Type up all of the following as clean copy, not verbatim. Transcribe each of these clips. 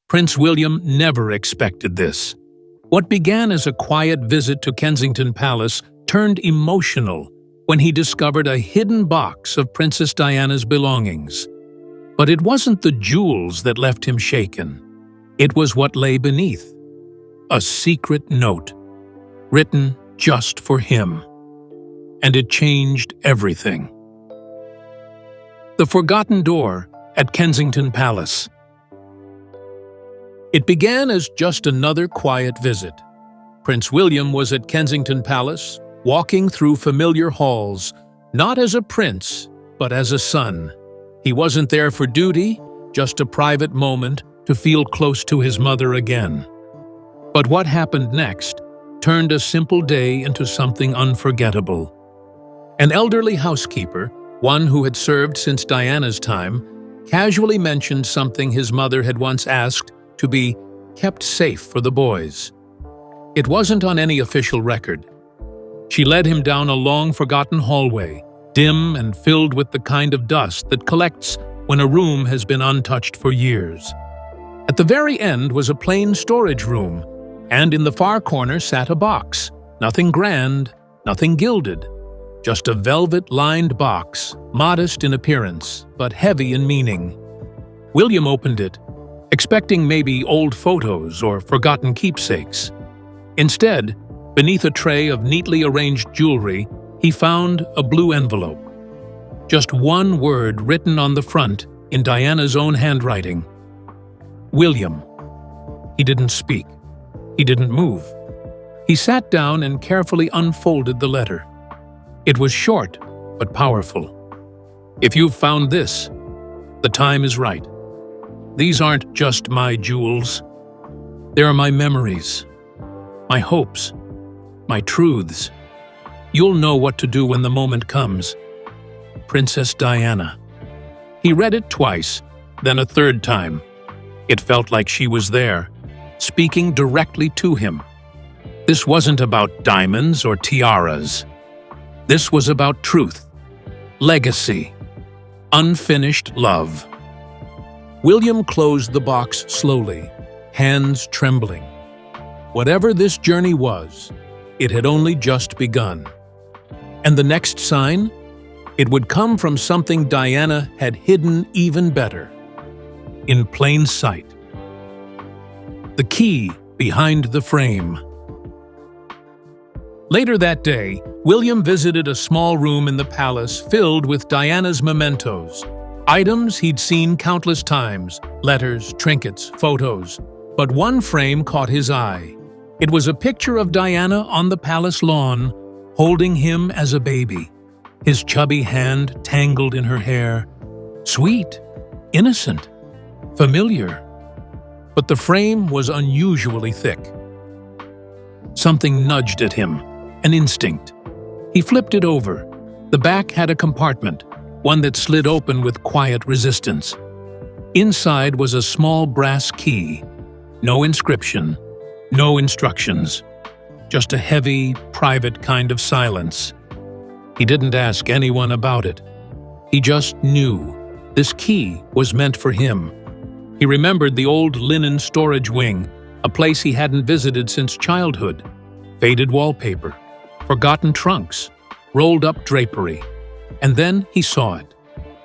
Prince William never expected this. What began as a quiet visit to Kensington Palace turned emotional when he discovered a hidden box of Princess Diana's belongings. But it wasn't the jewels that left him shaken. It was what lay beneath. A secret note, written just for him. And it changed everything. The Forgotten Door at Kensington Palace. It began as just another quiet visit. Prince William was at Kensington Palace, walking through familiar halls, not as a prince, but as a son. He wasn't there for duty, just a private moment to feel close to his mother again. But what happened next turned a simple day into something unforgettable. An elderly housekeeper, one who had served since Diana's time, casually mentioned something his mother had once asked to be kept safe for the boys. It wasn't on any official record. She led him down a long, forgotten hallway, dim and filled with the kind of dust that collects when a room has been untouched for years. At the very end was a plain storage room, and in the far corner sat a box. Nothing grand, nothing gilded. Just a velvet-lined box, modest in appearance, but heavy in meaning. William opened it, expecting maybe old photos or forgotten keepsakes. Instead, beneath a tray of neatly arranged jewelry, he found a blue envelope. Just one word written on the front in Diana's own handwriting. William. He didn't speak. He didn't move. He sat down and carefully unfolded the letter. It was short, but powerful. If you've found this, the time is right. These aren't just my jewels. They are my memories, my hopes, my truths. You'll know what to do when the moment comes. Princess Diana. He read it twice, then a third time. It felt like she was there, speaking directly to him. This wasn't about diamonds or tiaras. This was about truth, legacy, unfinished love. William closed the box slowly, hands trembling. Whatever this journey was, it had only just begun. And the next sign? It would come from something Diana had hidden even better. In plain sight. The key behind the frame. Later that day, William visited a small room in the palace filled with Diana's mementos, items he'd seen countless times, letters, trinkets, photos. But one frame caught his eye. It was a picture of Diana on the palace lawn, holding him as a baby, his chubby hand tangled in her hair. Sweet, innocent, familiar. But the frame was unusually thick. Something nudged at him, an instinct. He flipped it over. The back had a compartment, one that slid open with quiet resistance. Inside was a small brass key. No inscription, no instructions. Just a heavy, private kind of silence. He didn't ask anyone about it. He just knew this key was meant for him. He remembered the old linen storage wing, a place he hadn't visited since childhood. Faded wallpaper, forgotten trunks, rolled-up drapery. And then he saw it.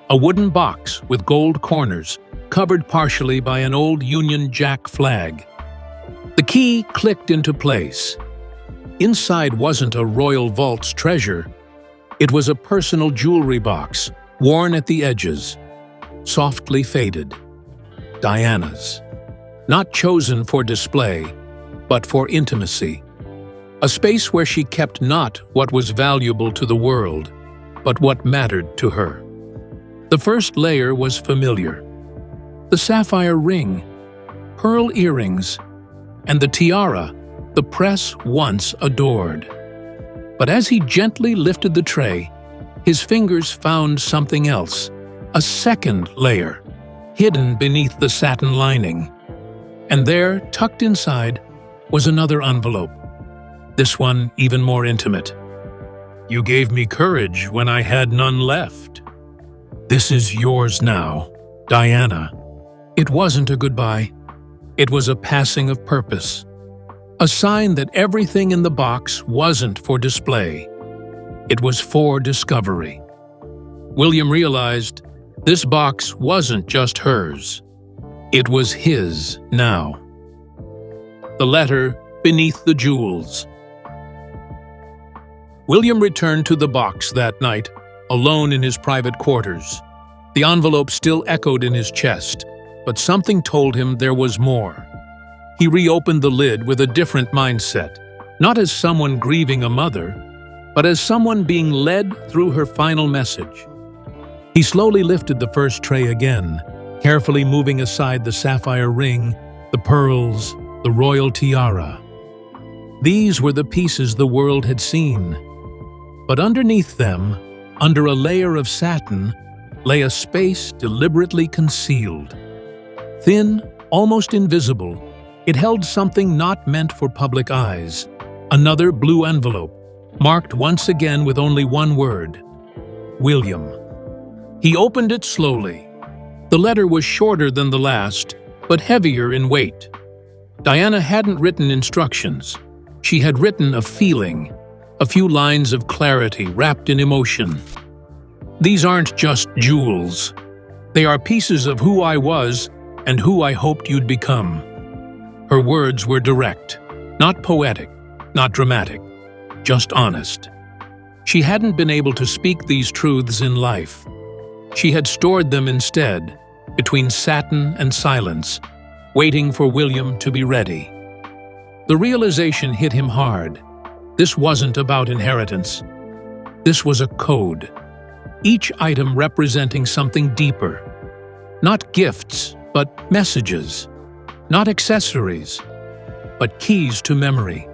A wooden box with gold corners, covered partially by an old Union Jack flag. The key clicked into place. Inside wasn't a royal vault's treasure. It was a personal jewelry box, worn at the edges, softly faded. Diana's. Not chosen for display, but for intimacy. A space where she kept not what was valuable to the world, but what mattered to her. The first layer was familiar. The sapphire ring, pearl earrings, and the tiara the press once adored. But as he gently lifted the tray, his fingers found something else, a second layer, hidden beneath the satin lining. And there, tucked inside, was another envelope, this one even more intimate. You gave me courage when I had none left. This is yours now, Diana. It wasn't a goodbye. It was a passing of purpose, a sign that everything in the box wasn't for display. It was for discovery. William realized this box wasn't just hers. It was his now. The letter beneath the jewels. William returned to the box that night, alone in his private quarters. The envelope still echoed in his chest, but something told him there was more. He reopened the lid with a different mindset, not as someone grieving a mother, but as someone being led through her final message. He slowly lifted the first tray again, carefully moving aside the sapphire ring, the pearls, the royal tiara. These were the pieces the world had seen. But underneath them, under a layer of satin, lay a space deliberately concealed. Thin, almost invisible, it held something not meant for public eyes. Another blue envelope, marked once again with only one word: William. He opened it slowly. The letter was shorter than the last, but heavier in weight. Diana hadn't written instructions. She had written a feeling, a few lines of clarity wrapped in emotion. These aren't just jewels. They are pieces of who I was and who I hoped you'd become. Her words were direct, not poetic, not dramatic, just honest. She hadn't been able to speak these truths in life. She had stored them instead, between satin and silence, waiting for William to be ready. The realization hit him hard. This wasn't about inheritance. This was a code, each item representing something deeper. Not gifts, but messages. Not accessories, but keys to memory.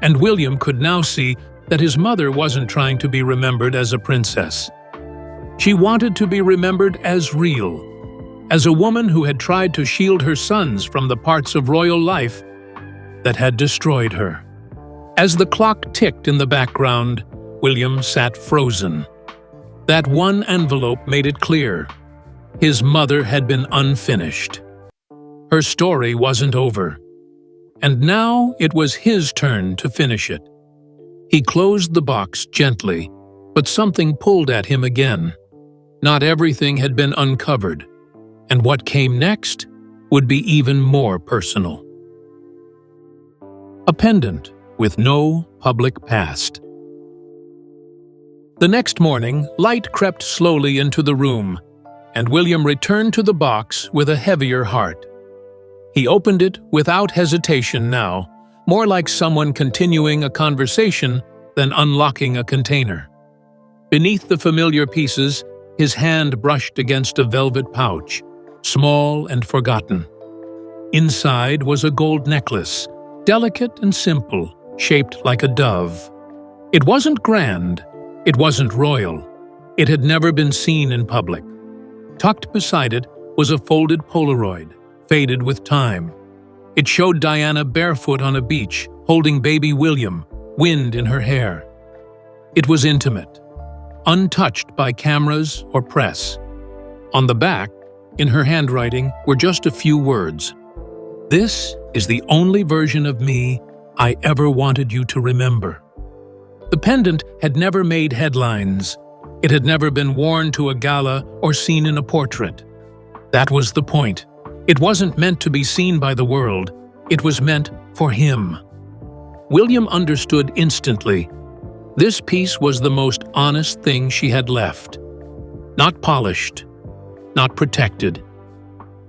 And William could now see that his mother wasn't trying to be remembered as a princess. She wanted to be remembered as real, as a woman who had tried to shield her sons from the parts of royal life that had destroyed her. As the clock ticked in the background, William sat frozen. That one envelope made it clear. His mother had been unfinished. Her story wasn't over. And now it was his turn to finish it. He closed the box gently, but something pulled at him again. Not everything had been uncovered, and what came next would be even more personal. A pendant with no public past. The next morning, light crept slowly into the room, and William returned to the box with a heavier heart. He opened it without hesitation now, more like someone continuing a conversation than unlocking a container. Beneath the familiar pieces, his hand brushed against a velvet pouch, small and forgotten. Inside was a gold necklace, delicate and simple, shaped like a dove. It wasn't grand, it wasn't royal, it had never been seen in public. Tucked beside it was a folded Polaroid, faded with time. It showed Diana barefoot on a beach, holding baby William, wind in her hair. It was intimate, untouched by cameras or press. On the back, in her handwriting, were just a few words. "This is the only version of me I ever wanted you to remember." The pendant had never made headlines. It had never been worn to a gala or seen in a portrait. That was the point. It wasn't meant to be seen by the world. It was meant for him. William understood instantly. This piece was the most honest thing she had left. Not polished, not protected,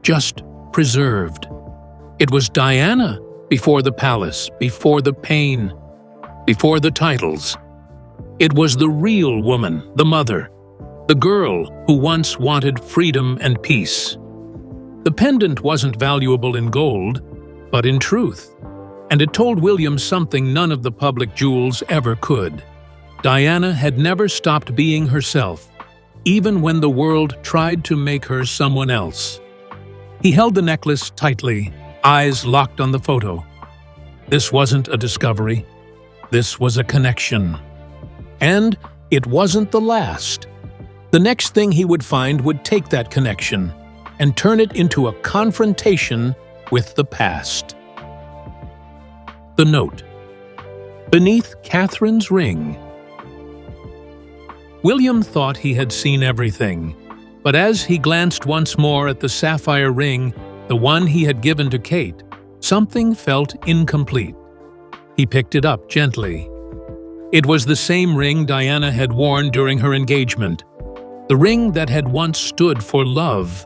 just preserved. It was Diana before the palace, before the pain, before the titles. It was the real woman, the mother, the girl who once wanted freedom and peace. The pendant wasn't valuable in gold, but in truth, and it told William something none of the public jewels ever could. Diana had never stopped being herself, even when the world tried to make her someone else. He held the necklace tightly, eyes locked on the photo. This wasn't a discovery. This was a connection. And it wasn't the last. The next thing he would find would take that connection and turn it into a confrontation with the past. The note. Beneath Catherine's ring. William thought he had seen everything, but as he glanced once more at the sapphire ring, the one he had given to Kate, something felt incomplete. He picked it up gently. It was the same ring Diana had worn during her engagement, the ring that had once stood for love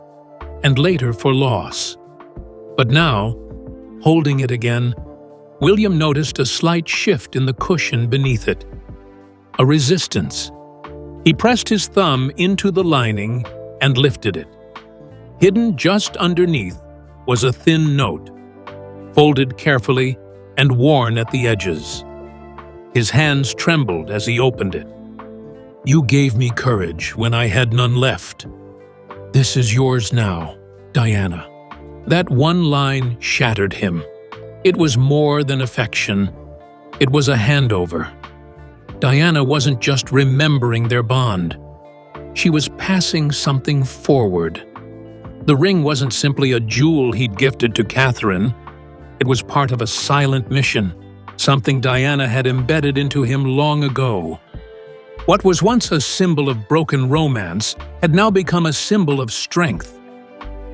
and later for loss. But now, holding it again, William noticed a slight shift in the cushion beneath it. A resistance. He pressed his thumb into the lining and lifted it. Hidden just underneath was a thin note, folded carefully and worn at the edges. His hands trembled as he opened it. "You gave me courage when I had none left. This is yours now, Diana." That one line shattered him. It was more than affection. It was a handover. Diana wasn't just remembering their bond. She was passing something forward. The ring wasn't simply a jewel he'd gifted to Catherine. It was part of a silent mission, something Diana had embedded into him long ago. What was once a symbol of broken romance had now become a symbol of strength.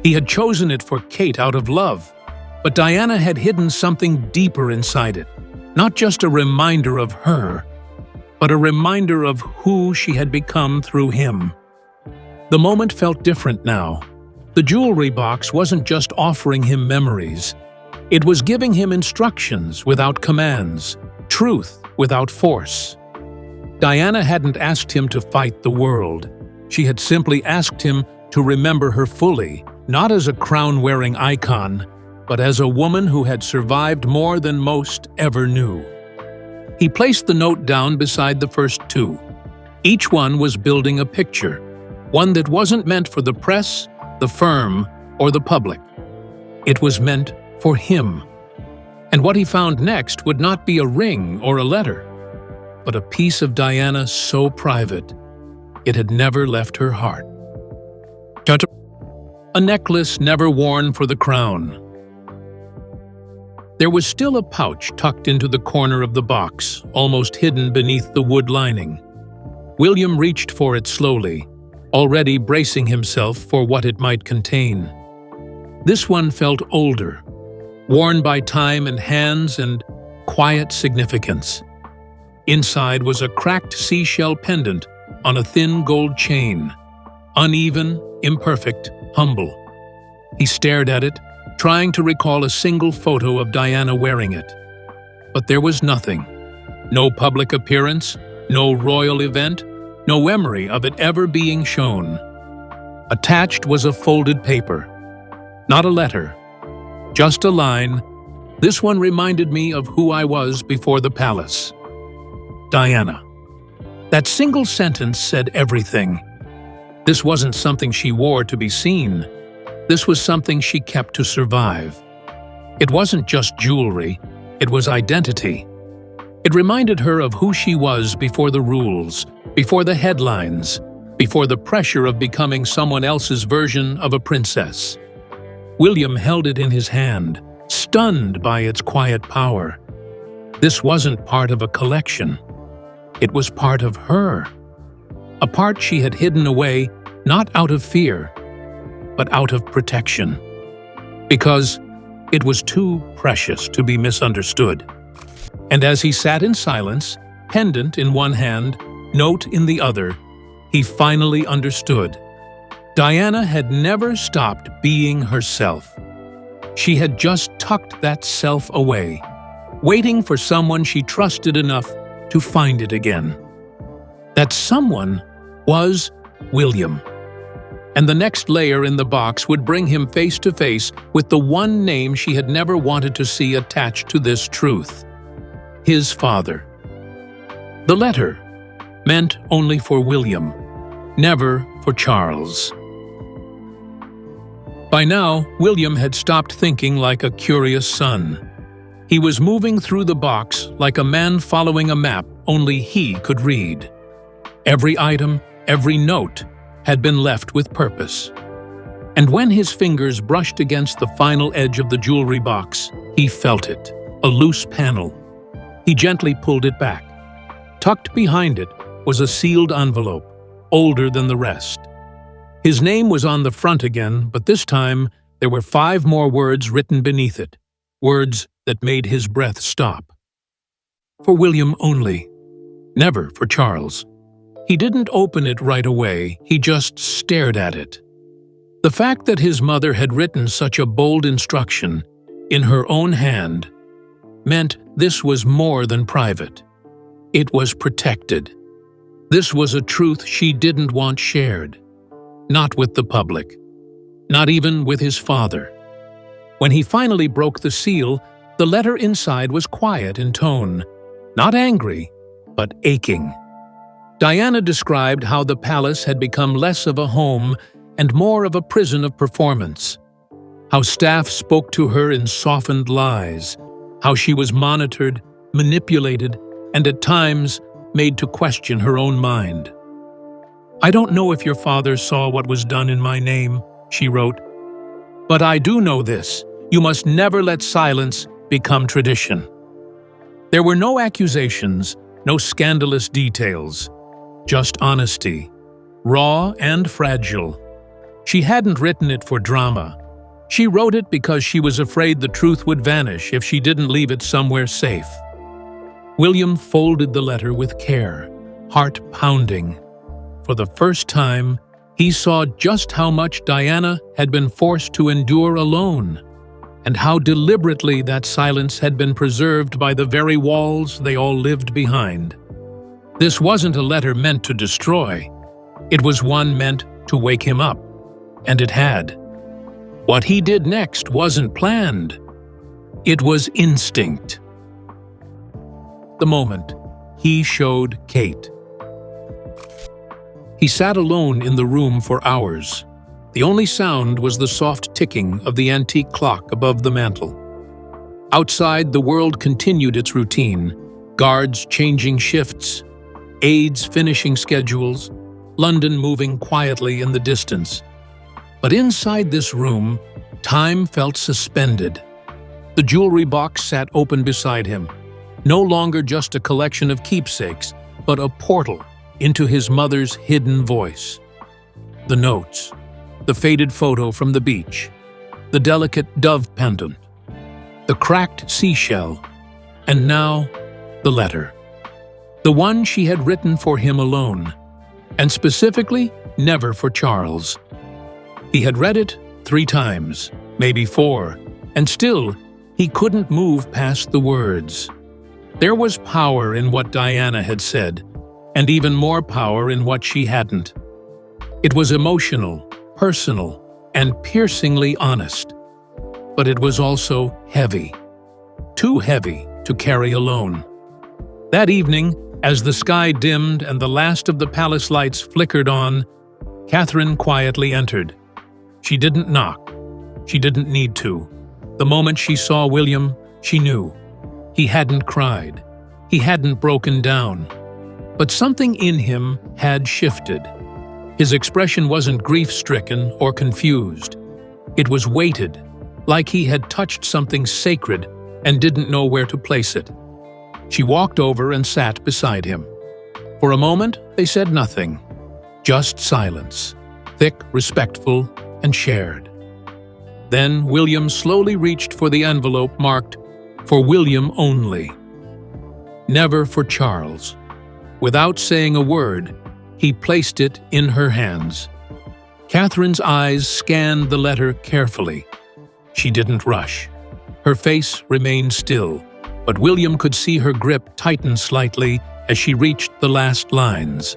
He had chosen it for Kate out of love, but Diana had hidden something deeper inside it, not just a reminder of her, but a reminder of who she had become through him. The moment felt different now. The jewelry box wasn't just offering him memories. It was giving him instructions without commands, truth without force. Diana hadn't asked him to fight the world. She had simply asked him to remember her fully, not as a crown-wearing icon, but as a woman who had survived more than most ever knew. He placed the note down beside the first two. Each one was building a picture, one that wasn't meant for the press, the firm, or the public. It was meant for him. And what he found next would not be a ring or a letter, but a piece of Diana so private, it had never left her heart. A necklace never worn for the crown. There was still a pouch tucked into the corner of the box, almost hidden beneath the wood lining. William reached for it slowly, already bracing himself for what it might contain. This one felt older, worn by time and hands and quiet significance. Inside was a cracked seashell pendant on a thin gold chain, uneven, imperfect, humble. He stared at it, trying to recall a single photo of Diana wearing it. But there was nothing. No public appearance, no royal event, no memory of it ever being shown. Attached was a folded paper. Not a letter, just a line. This one reminded me of who I was before the palace. Diana. That single sentence said everything. This wasn't something she wore to be seen. This was something she kept to survive. It wasn't just jewelry, it was identity. It reminded her of who she was before the rules, before the headlines, before the pressure of becoming someone else's version of a princess. William held it in his hand, stunned by its quiet power. This wasn't part of a collection. It was part of her. A part she had hidden away, not out of fear, but out of protection. Because it was too precious to be misunderstood. And as he sat in silence, pendant in one hand, note in the other, he finally understood. Diana had never stopped being herself. She had just tucked that self away, waiting for someone she trusted enough to find it again. That someone was William. And the next layer in the box would bring him face to face with the one name she had never wanted to see attached to this truth. His father. The letter meant only for William, never for Charles. By now, William had stopped thinking like a curious son. He was moving through the box like a man following a map only he could read. Every item, every note, had been left with purpose. And when his fingers brushed against the final edge of the jewelry box, he felt it, a loose panel. He gently pulled it back. Tucked behind it was a sealed envelope, older than the rest. His name was on the front again, but this time there were 5 more words written beneath it, words that made his breath stop. For William only, never for Charles. He didn't open it right away, he just stared at it. The fact that his mother had written such a bold instruction, in her own hand, meant this was more than private. It was protected. This was a truth she didn't want shared. Not with the public. Not even with his father. When he finally broke the seal, the letter inside was quiet in tone. Not angry, but aching. Diana described how the palace had become less of a home and more of a prison of performance. How staff spoke to her in softened lies. How she was monitored, manipulated, and at times made to question her own mind. "I don't know if your father saw what was done in my name," she wrote. "But I do know this. You must never let silence become tradition." There were no accusations, no scandalous details. Just honesty, raw and fragile. She hadn't written it for drama. She wrote it because she was afraid the truth would vanish if she didn't leave it somewhere safe. William folded the letter with care, heart pounding. For the first time, he saw just how much Diana had been forced to endure alone, and how deliberately that silence had been preserved by the very walls they all lived behind. This wasn't a letter meant to destroy. It was one meant to wake him up, and it had. What he did next wasn't planned. It was instinct. The moment, he showed Kate. He sat alone in the room for hours. The only sound was the soft ticking of the antique clock above the mantel. Outside, the world continued its routine, guards changing shifts, aides finishing schedules, London moving quietly in the distance. But inside this room, time felt suspended. The jewelry box sat open beside him, no longer just a collection of keepsakes, but a portal into his mother's hidden voice. The notes, the faded photo from the beach, the delicate dove pendant, the cracked seashell, and now the letter. The one she had written for him alone, and specifically never for Charles. He had read it 3 times, maybe 4, and still he couldn't move past the words. There was power in what Diana had said, and even more power in what she hadn't. It was emotional, personal, and piercingly honest. But it was also heavy. Too heavy to carry alone. That evening, as the sky dimmed and the last of the palace lights flickered on, Catherine quietly entered. She didn't knock. She didn't need to. The moment she saw William, she knew. He hadn't cried. He hadn't broken down. But something in him had shifted. His expression wasn't grief-stricken or confused. It was weighted, like he had touched something sacred and didn't know where to place it. She walked over and sat beside him. For a moment, they said nothing. Just silence, thick, respectful, and shared. Then William slowly reached for the envelope marked, "For William only." Never for Charles. Without saying a word, he placed it in her hands. Catherine's eyes scanned the letter carefully. She didn't rush. Her face remained still, but William could see her grip tighten slightly as she reached the last lines.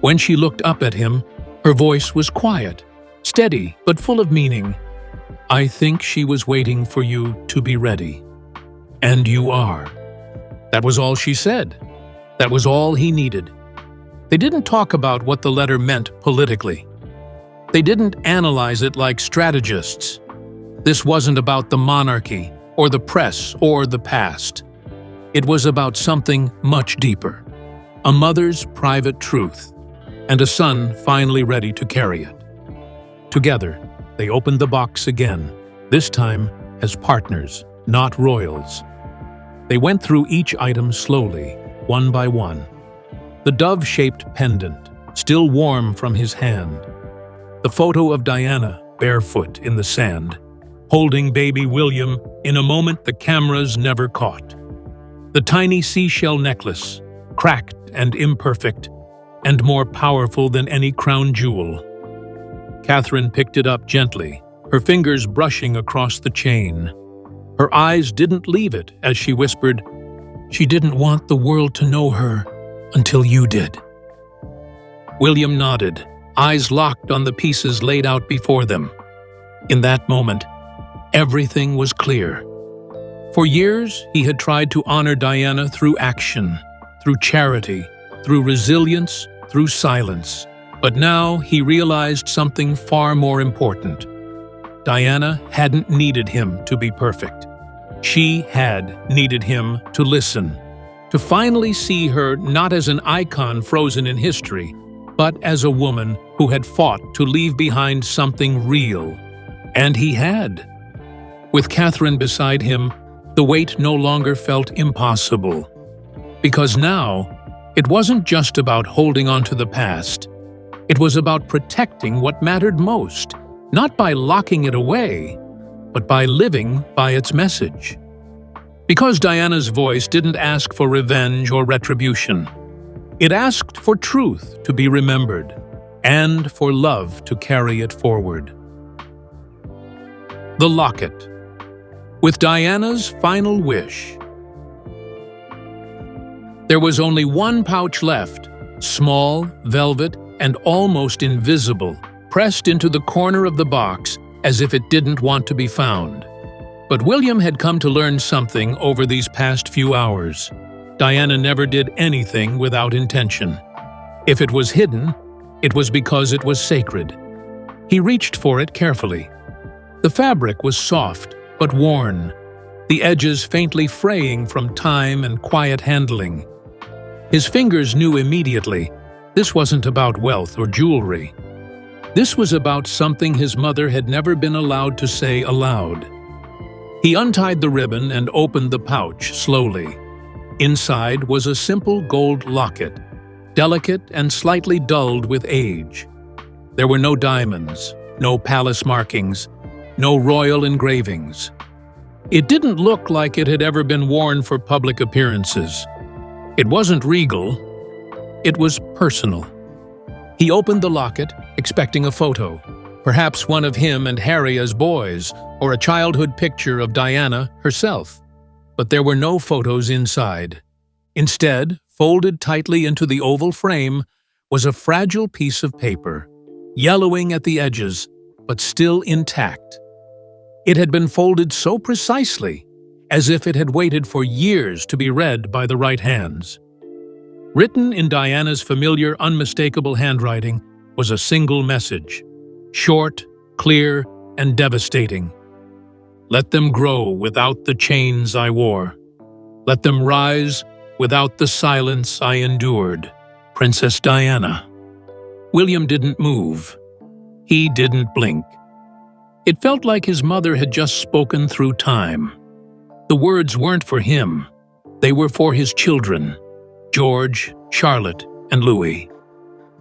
When she looked up at him, her voice was quiet, steady but full of meaning. "I think she was waiting for you to be ready. And you are." That was all she said. That was all he needed. They didn't talk about what the letter meant politically. They didn't analyze it like strategists. This wasn't about the monarchy, or the press, or the past. It was about something much deeper. A mother's private truth, and a son finally ready to carry it. Together, They opened the box again, this time as partners, not royals. They went through each item slowly, one by one. The dove-shaped pendant, still warm from his hand. The photo of Diana, barefoot in the sand, holding baby William in a moment the cameras never caught. The tiny seashell necklace, cracked and imperfect, and more powerful than any crown jewel. Catherine picked it up gently, her fingers brushing across the chain. Her eyes didn't leave it as she whispered, "She didn't want the world to know her until you did." William nodded, eyes locked on the pieces laid out before them. In that moment, everything was clear. For years, he had tried to honor Diana through action, through charity, through resilience, through silence. But now he realized something far more important. Diana hadn't needed him to be perfect. She had needed him to listen, to finally see her not as an icon frozen in history, but as a woman who had fought to leave behind something real. And he had. With Catherine beside him, the weight no longer felt impossible. Because now, it wasn't just about holding on to the past. It was about protecting what mattered most, not by locking it away, but by living by its message. Because Diana's voice didn't ask for revenge or retribution. It asked for truth to be remembered, and for love to carry it forward. The locket. With Diana's final wish. There was only one pouch left, small, velvet, and almost invisible, pressed into the corner of the box as if it didn't want to be found. But William had come to learn something over these past few hours. Diana never did anything without intention. If it was hidden, it was because it was sacred. He reached for it carefully. The fabric was soft but worn, the edges faintly fraying from time and quiet handling. His fingers knew immediately this wasn't about wealth or jewelry. This was about something his mother had never been allowed to say aloud. He untied the ribbon and opened the pouch slowly. Inside was a simple gold locket, delicate and slightly dulled with age. There were no diamonds, no palace markings, no royal engravings. It didn't look like it had ever been worn for public appearances. It wasn't regal, it was personal. He opened the locket, expecting a photo, perhaps one of him and Harry as boys, or a childhood picture of Diana herself. But there were no photos inside. Instead, folded tightly into the oval frame, was a fragile piece of paper, yellowing at the edges, but still intact. It had been folded so precisely, as if it had waited for years to be read by the right hands. Written in Diana's familiar, unmistakable handwriting was a single message, short, clear, and devastating. Let them grow without the chains I wore. Let them rise without the silence I endured. Princess Diana. William didn't move. He didn't blink. It felt like his mother had just spoken through time. The words weren't for him. They were for his children, George, Charlotte, and Louis.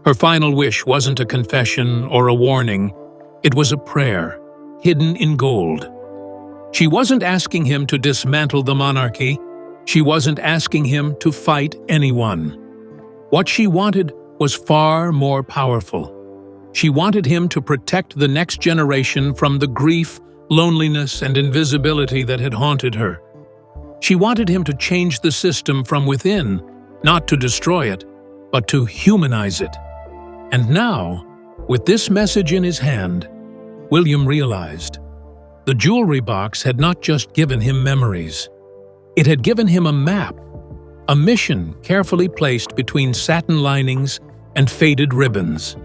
Her final wish wasn't a confession or a warning. It was a prayer, hidden in gold. She wasn't asking him to dismantle the monarchy. She wasn't asking him to fight anyone. What she wanted was far more powerful. She wanted him to protect the next generation from the grief, loneliness, and invisibility that had haunted her. She wanted him to change the system from within, not to destroy it, but to humanize it. And now, with this message in his hand, William realized the jewelry box had not just given him memories. It had given him a map, a mission carefully placed between satin linings and faded ribbons.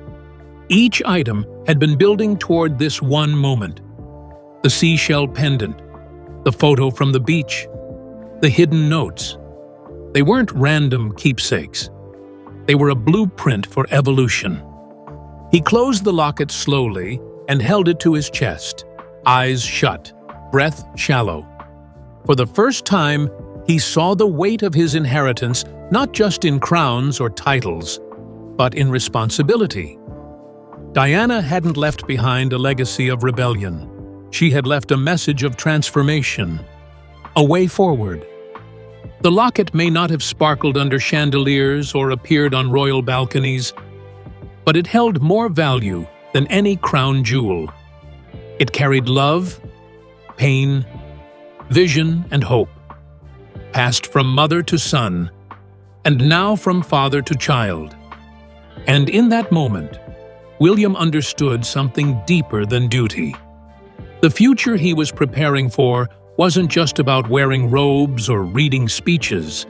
Each item had been building toward this one moment. The seashell pendant, the photo from the beach, the hidden notes. They weren't random keepsakes. They were a blueprint for evolution. He closed the locket slowly, and held it to his chest, eyes shut, breath shallow. For the first time, he saw the weight of his inheritance not just in crowns or titles, but in responsibility. Diana hadn't left behind a legacy of rebellion. She had left a message of transformation, a way forward. The locket may not have sparkled under chandeliers or appeared on royal balconies, but it held more value than any crown jewel. It carried love, pain, vision, and hope, passed from mother to son, and now from father to child. And in that moment, William understood something deeper than duty. The future he was preparing for wasn't just about wearing robes or reading speeches.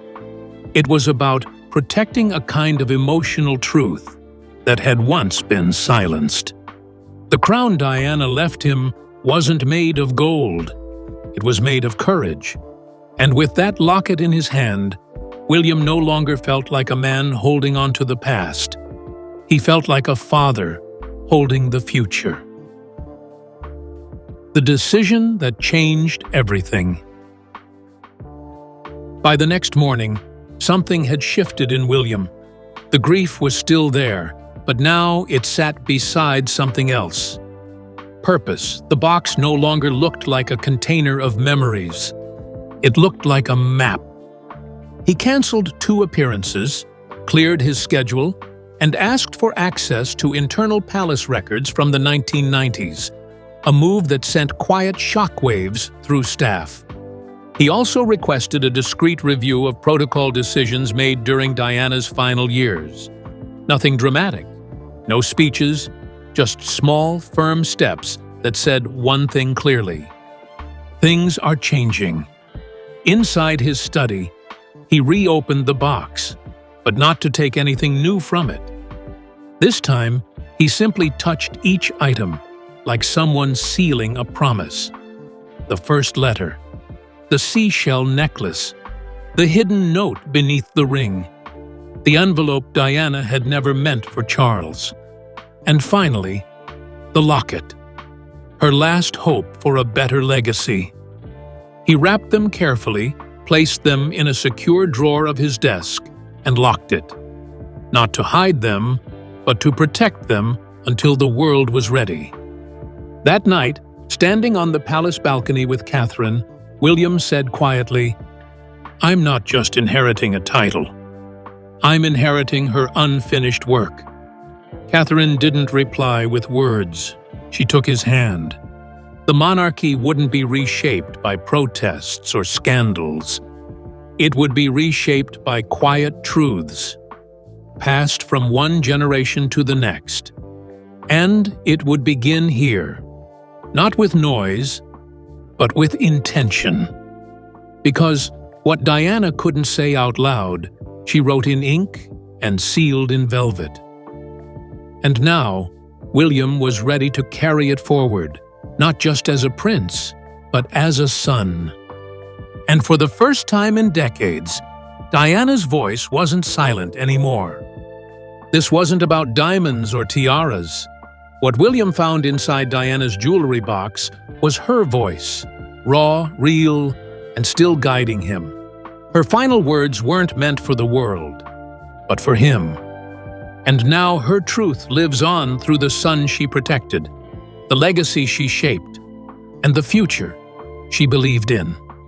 It was about protecting a kind of emotional truth that had once been silenced. The crown Diana left him wasn't made of gold. It was made of courage. And with that locket in his hand, William no longer felt like a man holding on to the past. He felt like a father holding the future. The decision that changed everything. By the next morning, something had shifted in William. The grief was still there, but now it sat beside something else. Purpose. The box no longer looked like a container of memories. It looked like a map. He canceled 2 appearances, cleared his schedule, and asked for access to internal palace records from the 1990s, a move that sent quiet shockwaves through staff. He also requested a discreet review of protocol decisions made during Diana's final years. Nothing dramatic, no speeches, just small, firm steps that said one thing clearly. Things are changing. Inside his study, he reopened the box, but not to take anything new from it. This time, he simply touched each item, like someone sealing a promise. The first letter, the seashell necklace, the hidden note beneath the ring, the envelope Diana had never meant for Charles, and finally, the locket, her last hope for a better legacy. He wrapped them carefully, placed them in a secure drawer of his desk, and locked it. Not to hide them, but to protect them until the world was ready. That night, standing on the palace balcony with Catherine, William said quietly, "I'm not just inheriting a title. I'm inheriting her unfinished work." Catherine didn't reply with words. She took his hand. The monarchy wouldn't be reshaped by protests or scandals. It would be reshaped by quiet truths, passed from one generation to the next. And it would begin here, not with noise, but with intention. Because what Diana couldn't say out loud, she wrote in ink and sealed in velvet. And now, William was ready to carry it forward, not just as a prince, but as a son. And for the first time in decades, Diana's voice wasn't silent anymore. This wasn't about diamonds or tiaras. What William found inside Diana's jewelry box was her voice, raw, real, and still guiding him. Her final words weren't meant for the world, but for him. And now her truth lives on through the son she protected, the legacy she shaped, and the future she believed in.